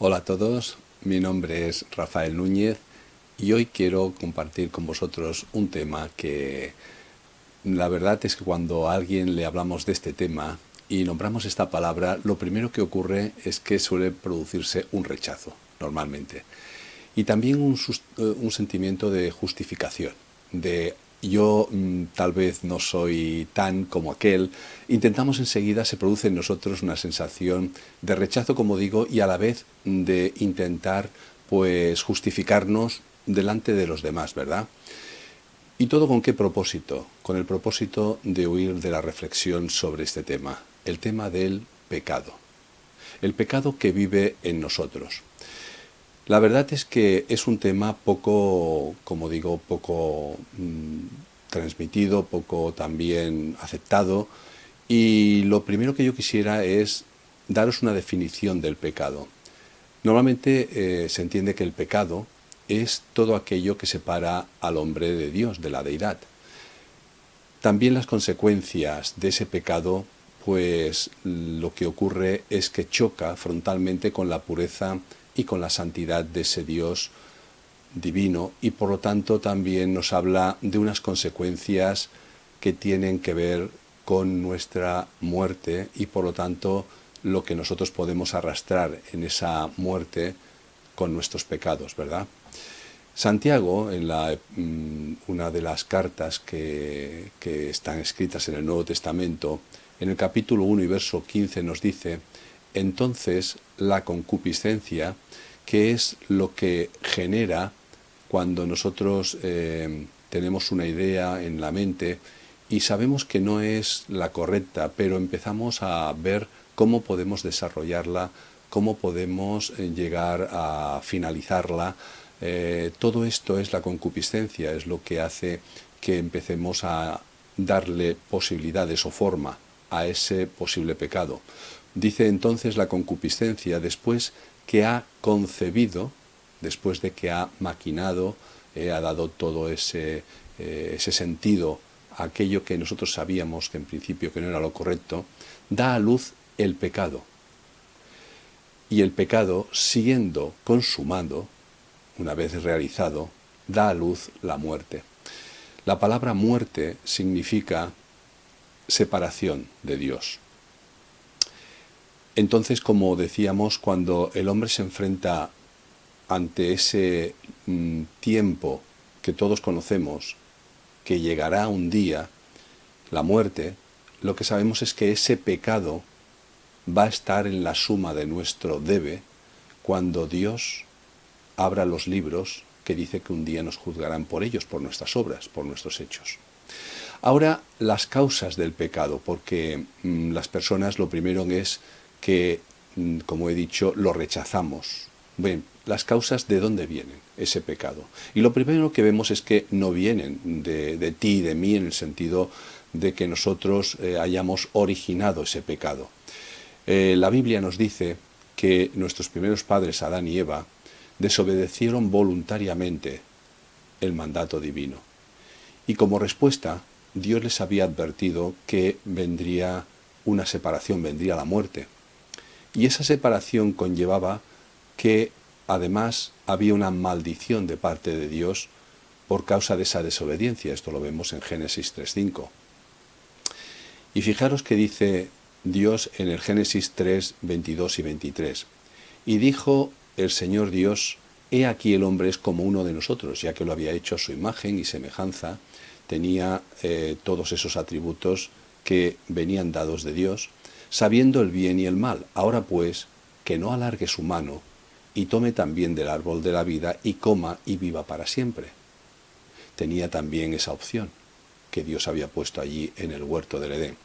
Hola a todos, mi nombre es Rafael Núñez y hoy quiero compartir con vosotros un tema que la verdad es que cuando a alguien le hablamos de este tema y nombramos esta palabra, lo primero que ocurre es que suele producirse un rechazo, normalmente. Y también un sentimiento de justificación, de yo tal vez no soy tan como aquel. Intentamos enseguida, se produce en nosotros una sensación de rechazo, como digo, y a la vez de intentar pues justificarnos delante de los demás, ¿verdad? ¿Y todo con qué propósito? Con el propósito de huir de la reflexión sobre este tema, el tema del pecado. El pecado que vive en nosotros. La verdad es que es un tema poco, como digo, poco transmitido, poco también aceptado. Y lo primero que yo quisiera es daros una definición del pecado. Normalmente se entiende que el pecado es todo aquello que separa al hombre de Dios, de la deidad. También las consecuencias de ese pecado, pues lo que ocurre es que choca frontalmente con la pureza y con la santidad de ese Dios divino, y por lo tanto también nos habla de unas consecuencias que tienen que ver con nuestra muerte y por lo tanto lo que nosotros podemos arrastrar en esa muerte con nuestros pecados, ¿verdad? Santiago, en una de las cartas que están escritas en el Nuevo Testamento, en el capítulo 1 y verso 15 nos dice: entonces la concupiscencia, que es lo que genera cuando nosotros tenemos una idea en la mente y sabemos que no es la correcta, pero empezamos a ver cómo podemos desarrollarla, cómo podemos llegar a finalizarla. Todo esto es la concupiscencia, es lo que hace que empecemos a darle posibilidades o forma a ese posible pecado. Dice entonces la concupiscencia, después que ha concebido, después de que ha maquinado, ha dado todo ese sentido a aquello que nosotros sabíamos que en principio que no era lo correcto, da a luz el pecado. Y el pecado, siendo consumado, una vez realizado, da a luz la muerte. La palabra muerte significa separación de Dios. Entonces, como decíamos, cuando el hombre se enfrenta ante ese tiempo que todos conocemos, que llegará un día, la muerte, lo que sabemos es que ese pecado va a estar en la suma de nuestro debe cuando Dios abra los libros que dice que un día nos juzgarán por ellos, por nuestras obras, por nuestros hechos. Ahora, las causas del pecado, porque las personas lo primero es que, como he dicho, lo rechazamos. Bien, las causas de dónde vienen ese pecado. Y lo primero que vemos es que no vienen de ti y de mí en el sentido de que nosotros hayamos originado ese pecado. La Biblia nos dice que nuestros primeros padres, Adán y Eva, desobedecieron voluntariamente el mandato divino. Y como respuesta, Dios les había advertido que vendría una separación, vendría la muerte. Y esa separación conllevaba que además había una maldición de parte de Dios por causa de esa desobediencia. Esto lo vemos en Génesis 3:5. Y fijaros que dice Dios en el Génesis 3, 22 y 23. Y dijo el Señor Dios: he aquí el hombre es como uno de nosotros, ya que lo había hecho a su imagen y semejanza, tenía todos esos atributos que venían dados de Dios, sabiendo el bien y el mal. Ahora pues, que no alargue su mano y tome también del árbol de la vida y coma y viva para siempre. Tenía también esa opción que Dios había puesto allí en el huerto del Edén.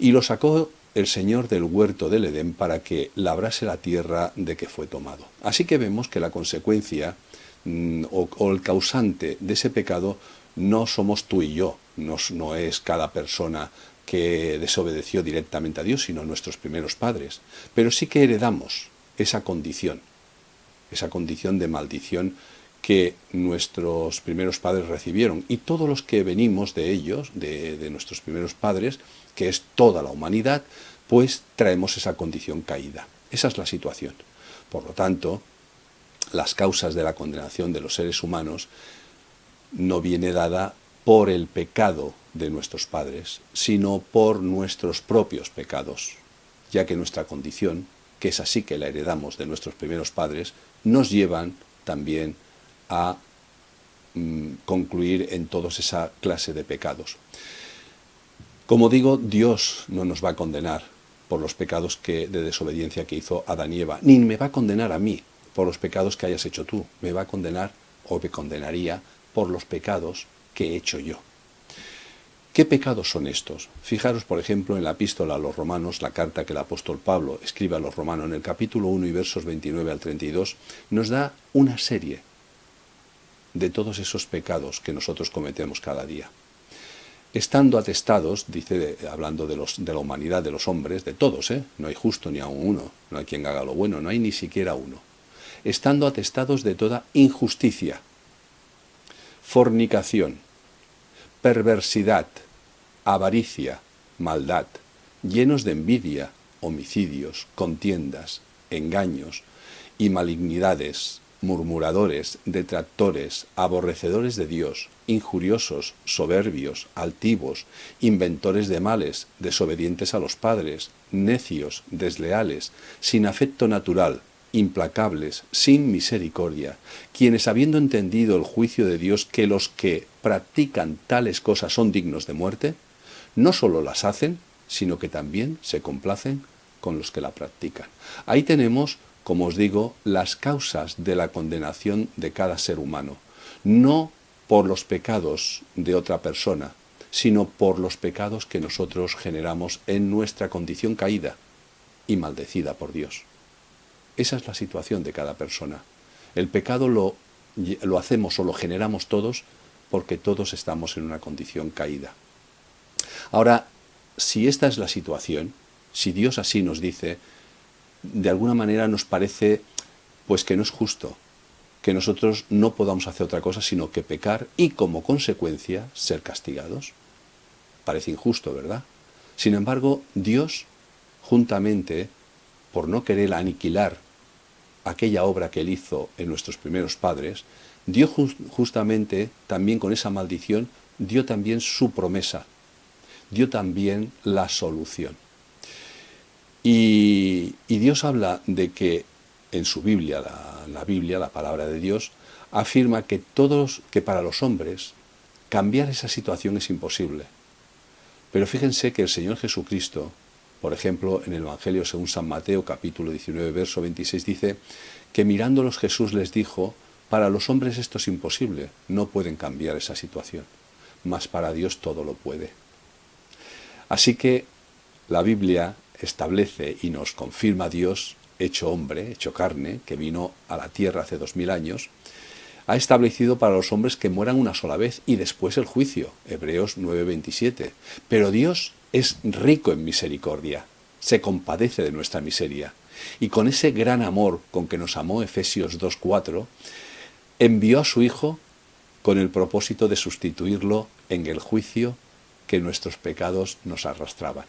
Y lo sacó el Señor del huerto del Edén para que labrase la tierra de que fue tomado. Así que vemos que la consecuencia o el causante de ese pecado no somos tú y yo, no es cada persona que desobedeció directamente a Dios, sino nuestros primeros padres. Pero sí que heredamos esa condición de maldición que nuestros primeros padres recibieron. Y todos los que venimos de ellos, de nuestros primeros padres, que es toda la humanidad, pues traemos esa condición caída. Esa es la situación. Por lo tanto, las causas de la condenación de los seres humanos no viene dada por el pecado de nuestros padres, sino por nuestros propios pecados, ya que nuestra condición, que es así que la heredamos de nuestros primeros padres, nos llevan también a concluir en toda esa clase de pecados. Como digo, Dios no nos va a condenar por los pecados de desobediencia que hizo Adán y Eva, ni me va a condenar a mí por los pecados que hayas hecho tú, me va a condenar o me condenaría por los pecados que he hecho yo. ¿Qué pecados son estos? Fijaros, por ejemplo, en la epístola a los romanos, la carta que el apóstol Pablo escribe a los romanos, en el capítulo 1 y versos 29 al 32, nos da una serie de todos esos pecados que nosotros cometemos cada día. Estando atestados, dice, hablando de la humanidad, de los hombres, de todos, no hay justo ni aun uno, no hay quien haga lo bueno, no hay ni siquiera uno. Estando atestados de toda injusticia, fornicación, perversidad, avaricia, maldad, llenos de envidia, homicidios, contiendas, engaños y malignidades, murmuradores, detractores, aborrecedores de Dios, injuriosos, soberbios, altivos, inventores de males, desobedientes a los padres, necios, desleales, sin afecto natural, implacables, sin misericordia, quienes habiendo entendido el juicio de Dios que los que practican tales cosas son dignos de muerte, no solo las hacen, sino que también se complacen con los que la practican. Ahí tenemos, como os digo, las causas de la condenación de cada ser humano, no por los pecados de otra persona, sino por los pecados que nosotros generamos en nuestra condición caída y maldecida por Dios. Esa es la situación de cada persona. El pecado lo hacemos o lo generamos todos porque todos estamos en una condición caída. Ahora, si esta es la situación, si Dios así nos dice, de alguna manera nos parece pues que no es justo que nosotros no podamos hacer otra cosa sino que pecar y como consecuencia ser castigados. Parece injusto, ¿verdad? Sin embargo, Dios, juntamente, por no querer aniquilar aquella obra que Él hizo en nuestros primeros padres, dio justamente también con esa maldición, dio también su promesa, dio también la solución. Y Dios habla de que en su Biblia, la Biblia, la palabra de Dios, afirma que para los hombres cambiar esa situación es imposible. Pero fíjense que el Señor Jesucristo, por ejemplo, en el Evangelio según San Mateo, capítulo 19, verso 26, dice que mirándolos Jesús les dijo, para los hombres esto es imposible, no pueden cambiar esa situación, mas para Dios todo lo puede. Así que la Biblia establece y nos confirma a Dios, hecho hombre, hecho carne, que vino a la tierra hace 2000 años, ha establecido para los hombres que mueran una sola vez y después el juicio, Hebreos 9:27. Pero Dios es rico en misericordia, se compadece de nuestra miseria, y con ese gran amor con que nos amó, Efesios 2:4, envió a su Hijo con el propósito de sustituirlo en el juicio que nuestros pecados nos arrastraban.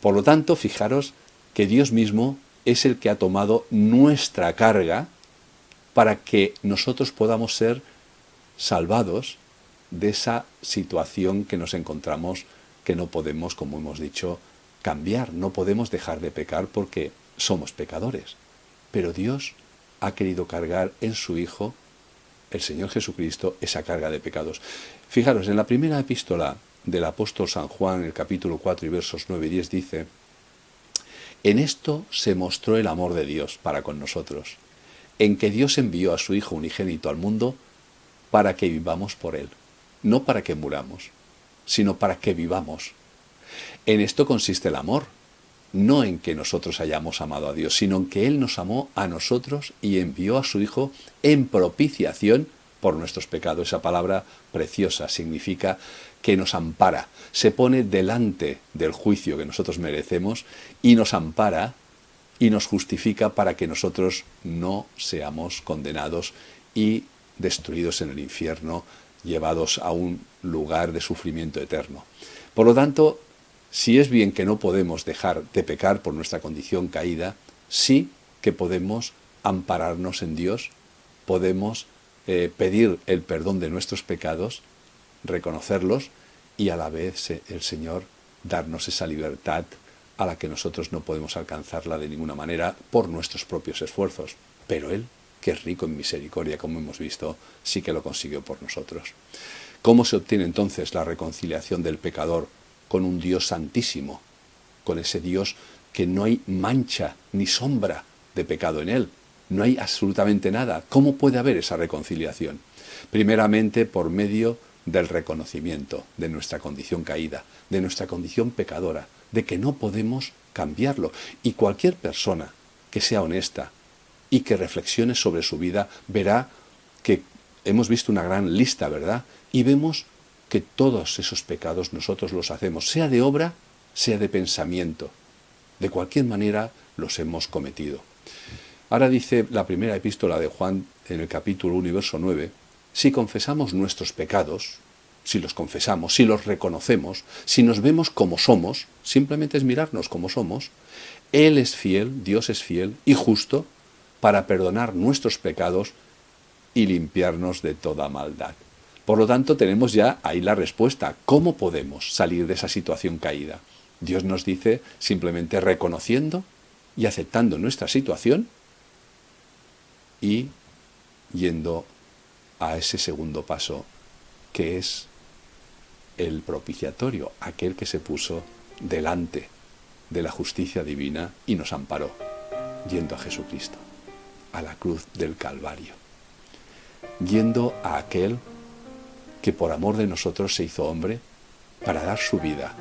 Por lo tanto, fijaros que Dios mismo es el que ha tomado nuestra carga para que nosotros podamos ser salvados de esa situación que nos encontramos, que no podemos, como hemos dicho, cambiar, no podemos dejar de pecar porque somos pecadores. Pero Dios ha querido cargar en su Hijo, el Señor Jesucristo, esa carga de pecados. Fijaros, en la primera epístola del apóstol San Juan, el capítulo 4 y versos 9 y 10 dice, en esto se mostró el amor de Dios para con nosotros, en que Dios envió a su Hijo unigénito al mundo para que vivamos por Él, no para que muramos, sino para que vivamos. En esto consiste el amor, no en que nosotros hayamos amado a Dios, sino en que Él nos amó a nosotros y envió a su Hijo en propiciación por nuestros pecados. Esa palabra preciosa significa que nos ampara, se pone delante del juicio que nosotros merecemos y nos ampara y nos justifica para que nosotros no seamos condenados y destruidos en el infierno, llevados a un lugar de sufrimiento eterno. Por lo tanto, si es bien que no podemos dejar de pecar por nuestra condición caída, sí que podemos ampararnos en Dios, podemos pedir el perdón de nuestros pecados, reconocerlos y a la vez el Señor darnos esa libertad a la que nosotros no podemos alcanzarla de ninguna manera por nuestros propios esfuerzos. Pero Él, que es rico en misericordia, como hemos visto, sí que lo consiguió por nosotros. ¿Cómo se obtiene entonces la reconciliación del pecador con un Dios santísimo? Con ese Dios que no hay mancha ni sombra de pecado en Él. No hay absolutamente nada. ¿Cómo puede haber esa reconciliación? Primeramente por medio del reconocimiento de nuestra condición caída, de nuestra condición pecadora, de que no podemos cambiarlo. Y cualquier persona que sea honesta y que reflexione sobre su vida verá que hemos visto una gran lista, ¿verdad? Y vemos que todos esos pecados nosotros los hacemos, sea de obra, sea de pensamiento. De cualquier manera los hemos cometido. Ahora dice la primera epístola de Juan en el capítulo 1 y verso 9, si confesamos nuestros pecados, si los confesamos, si los reconocemos, si nos vemos como somos, simplemente es mirarnos como somos, Él es fiel, Dios es fiel y justo para perdonar nuestros pecados y limpiarnos de toda maldad. Por lo tanto, tenemos ya ahí la respuesta. ¿Cómo podemos salir de esa situación caída? Dios nos dice simplemente reconociendo y aceptando nuestra situación y yendo a ese segundo paso, que es el propiciatorio, aquel que se puso delante de la justicia divina y nos amparó, yendo a Jesucristo, a la cruz del Calvario, yendo a aquel que por amor de nosotros se hizo hombre para dar su vida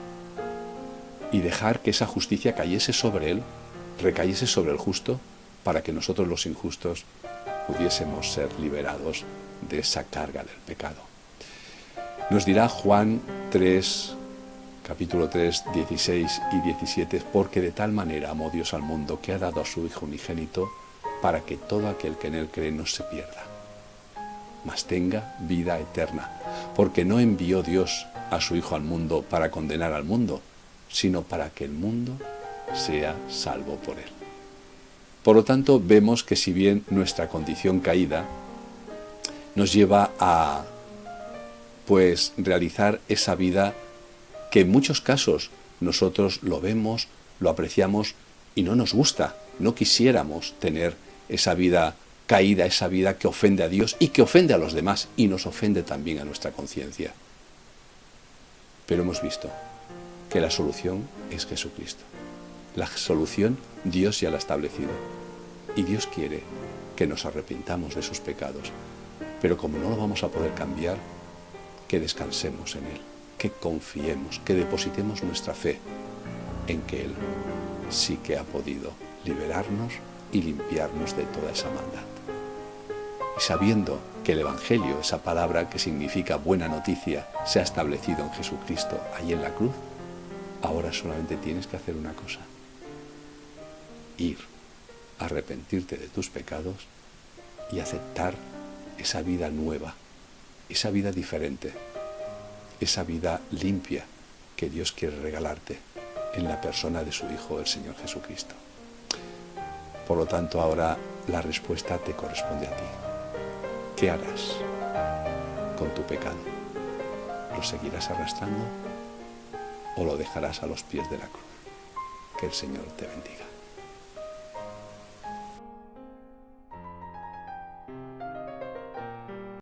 y dejar que esa justicia cayese sobre él, recayese sobre el justo, para que nosotros los injustos pudiésemos ser liberados de esa carga del pecado. Nos dirá Juan 3, capítulo 3, 16 y 17, porque de tal manera amó Dios al mundo que ha dado a su Hijo unigénito para que todo aquel que en él cree no se pierda, mas tenga vida eterna, porque no envió Dios a su Hijo al mundo para condenar al mundo, sino para que el mundo sea salvo por él. Por lo tanto, vemos que si bien nuestra condición caída nos lleva a realizar esa vida que en muchos casos nosotros lo vemos, lo apreciamos y no nos gusta, no quisiéramos tener esa vida caída, esa vida que ofende a Dios y que ofende a los demás y nos ofende también a nuestra conciencia. Pero hemos visto que la solución es Jesucristo. La solución Dios ya la ha establecido y Dios quiere que nos arrepintamos de esos pecados, pero como no lo vamos a poder cambiar, que descansemos en Él, que confiemos, que depositemos nuestra fe en que Él sí que ha podido liberarnos y limpiarnos de toda esa maldad. Y sabiendo que el Evangelio, esa palabra que significa buena noticia, se ha establecido en Jesucristo, ahí en la cruz, ahora solamente tienes que hacer una cosa: ir, arrepentirte de tus pecados y aceptar esa vida nueva, esa vida diferente, esa vida limpia que Dios quiere regalarte en la persona de su Hijo, el Señor Jesucristo. Por lo tanto, ahora la respuesta te corresponde a ti. ¿Qué harás con tu pecado? ¿Lo seguirás arrastrando o lo dejarás a los pies de la cruz? Que el Señor te bendiga.